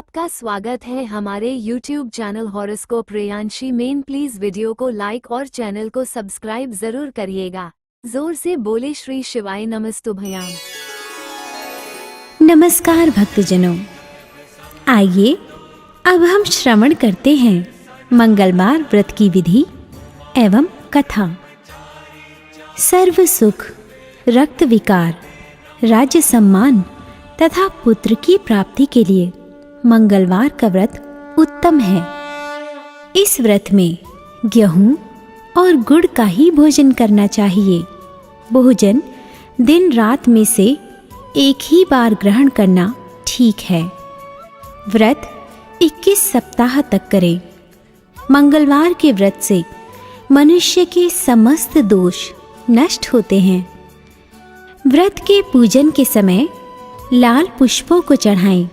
आपका स्वागत है हमारे YouTube चैनल हॉरोस्कोप रेयांशी में। प्लीज वीडियो को लाइक और चैनल को सब्सक्राइब जरूर करिएगा। जोर से बोले श्री शिवाय नमस्तुभ्यां। नमस्कार भक्तजनों, आइए अब हम श्रवण करते हैं मंगलवार व्रत की विधि एवं कथा। सर्व सुख, रक्त विकार, राज्य सम्मान तथा पुत्र की प्राप्ति के लिए मंगलवार का व्रत उत्तम है। इस व्रत में गेहूं और गुड़ का ही भोजन करना चाहिए। भोजन दिन रात में से एक ही बार ग्रहण करना ठीक है। व्रत 21 सप्ताह तक करें। मंगलवार के व्रत से मनुष्य के समस्त दोष नष्ट होते हैं। व्रत के पूजन के समय लाल पुष्पों को चढ़ाएं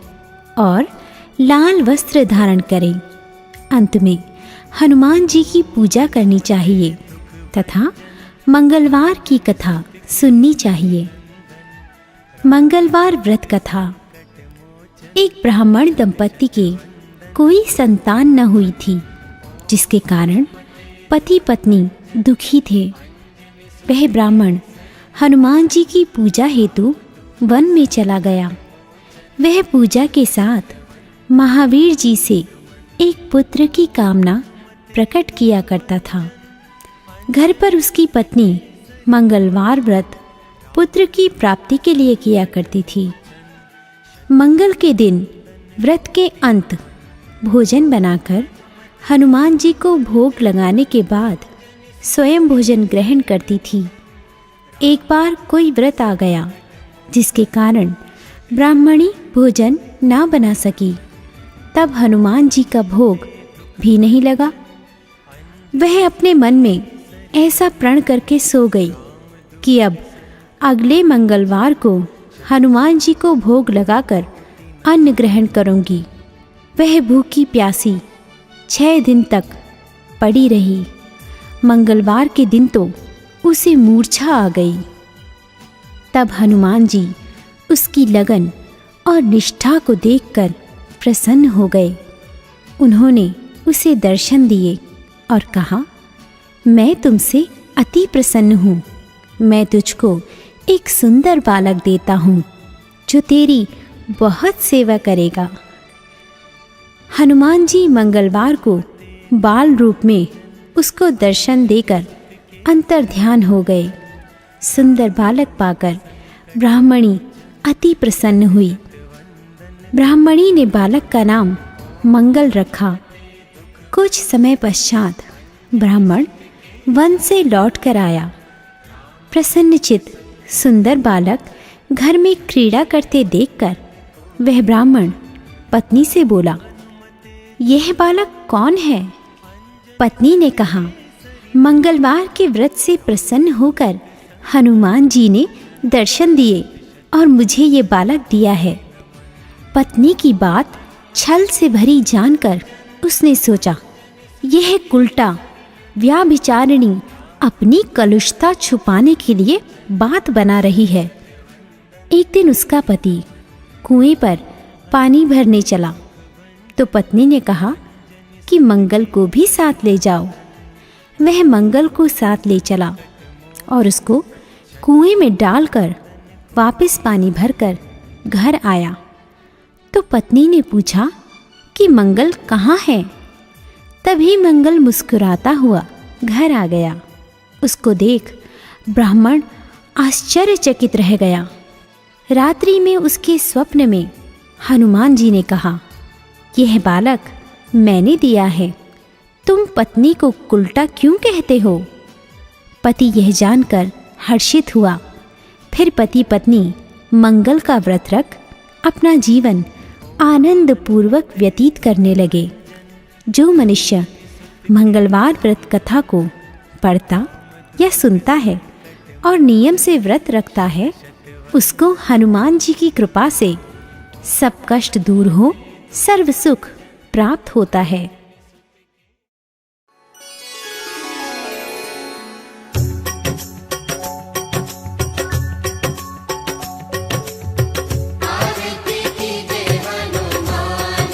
और लाल वस्त्र धारण करें। अंत में हनुमान जी की पूजा करनी चाहिए तथा मंगलवार की कथा सुननी चाहिए। मंगलवार व्रत कथा। एक ब्राह्मण दंपत्ति के कोई संतान न हुई थी, जिसके कारण पति पत्नी दुखी थे। वह ब्राह्मण हनुमान जी की पूजा हेतु वन में चला गया। वह पूजा के साथ महावीर जी से एक पुत्र की कामना प्रकट किया करता था। घर पर उसकी पत्नी मंगलवार व्रत पुत्र की प्राप्ति के लिए किया करती थी। मंगल के दिन व्रत के अंत भोजन बनाकर हनुमान जी को भोग लगाने के बाद स्वयं भोजन ग्रहण करती थी। एक बार कोई व्रत आ गया, जिसके कारण ब्राह्मणी भोजन ना बना सकी। तब हनुमान जी का भोग भी नहीं लगा। वह अपने मन में ऐसा प्रण करके सो गई कि अब अगले मंगलवार को हनुमान जी को भोग लगाकर अन्न ग्रहण करूंगी। वह भूखी प्यासी 6 दिन तक पड़ी रही। मंगलवार के दिन तो उसे मूर्छा आ गई। तब हनुमान जी उसकी लगन और निष्ठा को देखकर प्रसन्न हो गए। उन्होंने उसे दर्शन दिए और कहा, मैं तुमसे अति प्रसन्न हूँ। मैं तुझको एक सुंदर बालक देता हूँ, जो तेरी बहुत सेवा करेगा। हनुमान जी मंगलवार को बाल रूप में उसको दर्शन देकर अंतर ध्यान हो गए। सुंदर बालक पाकर ब्राह्मणी अति प्रसन्न हुई। ब्राह्मणी ने बालक का नाम मंगल रखा। कुछ समय पश्चात ब्राह्मण वन से लौट कर आया। प्रसन्नचित्त सुंदर बालक घर में क्रीड़ा करते देखकर वह ब्राह्मण पत्नी से बोला, यह बालक कौन है? पत्नी ने कहा, मंगलवार के व्रत से प्रसन्न होकर हनुमान जी ने दर्शन दिए और मुझे ये बालक दिया है। पत्नी की बात छल से भरी जानकर उसने सोचा, यह उल्टा व्याभिचारिणी अपनी कलुषता छुपाने के लिए बात बना रही है। एक दिन उसका पति कुएं पर पानी भरने चला तो पत्नी ने कहा कि मंगल को भी साथ ले जाओ। वह मंगल को साथ ले चला और उसको कुएं में डालकर वापस पानी भरकर घर आया। तो पत्नी ने पूछा कि मंगल कहाँ है? तभी मंगल मुस्कुराता हुआ घर आ गया। उसको देख ब्राह्मण आश्चर्यचकित रह गया। रात्रि में उसके स्वप्न में हनुमान जी ने कहा, यह बालक मैंने दिया है, तुम पत्नी को उल्टा क्यों कहते हो? पति यह जानकर हर्षित हुआ। फिर पति पत्नी मंगल का व्रत रख अपना जीवन आनंद पूर्वक व्यतीत करने लगे। जो मनुष्य मंगलवार व्रत कथा को पढ़ता या सुनता है और नियम से व्रत रखता है, उसको हनुमान जी की कृपा से सब कष्ट दूर हो, सर्व सुख प्राप्त होता है। आरती कीजे हनुमान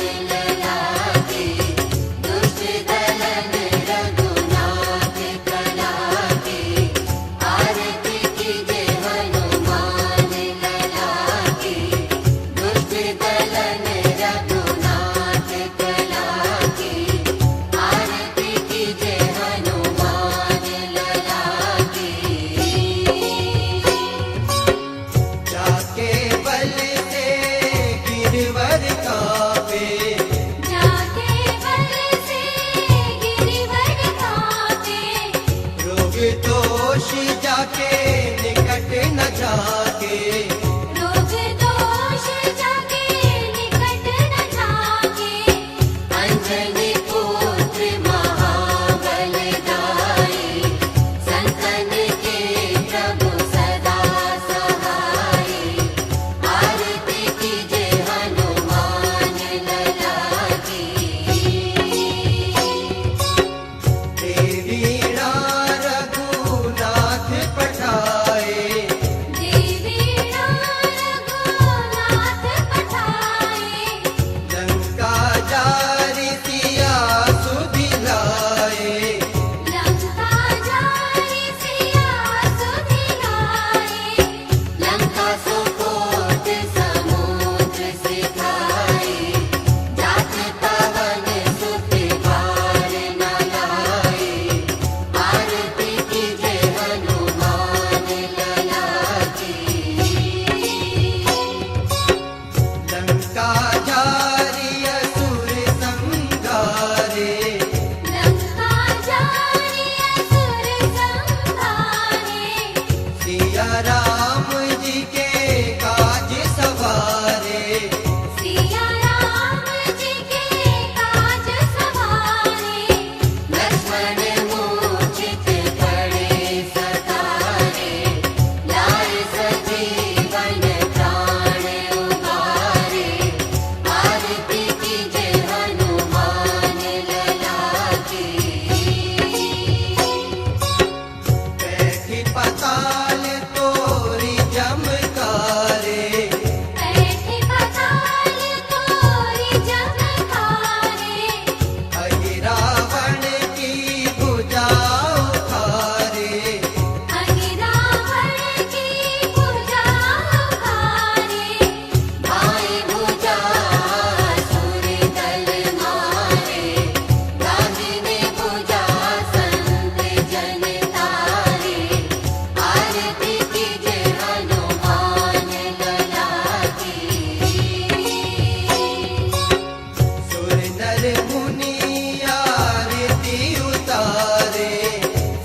नर मुनि आरती उतारे।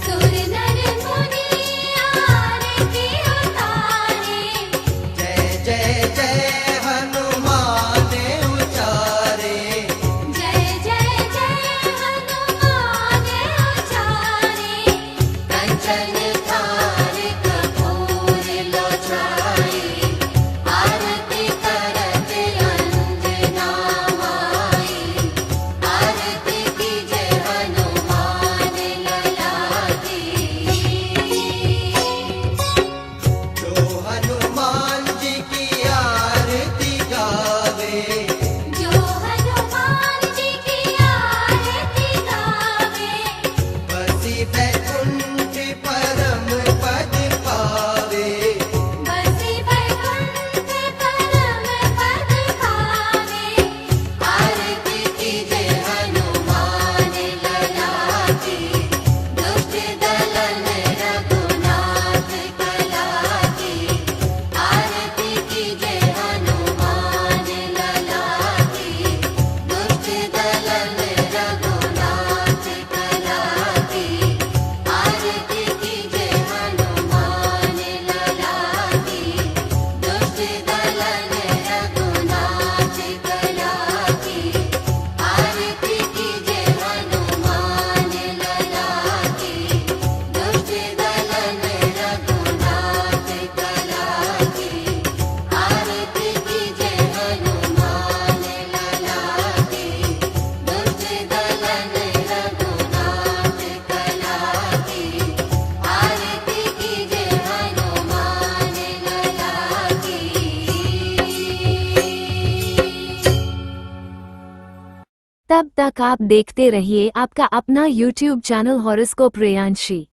सुर नर मुनि आरती उतारे। जय जय जय हनुमान उचारे। जय जय जय हनुमान उचारे। कंचन थार कपूर लोचनाई। आरती करत अंजना माई। आरती कीजे हनुमान लला की। जो हनुमान जी की आरती गावे। जो हनुमान जी की आरती गावे। बसी बैकुंठ परम पद पावे। बसी बैकुंठ परम पद पावे। आरती कीजे हनुमान लला की। दुष्ट दलन रघुनाथ कला की। आरती कीजे हनुमान लला की। दुष्ट दलन रघुनाथ कला की। आरती कीजे हनुमान लला की। दुष्ट दलन रघुनाथ कला की। आरती कीजे हनुमान लला की। दुष्ट दलन रघुनाथ कला की। आरती कीजे हनुमान लला की। दुष्ट दलन रघुनाथ कला की। आरती कीजे हनुमान लला की। तब तक आप देखते रहिए आपका अपना YouTube चैनल हॉरोस्कोप प्रेयांशी।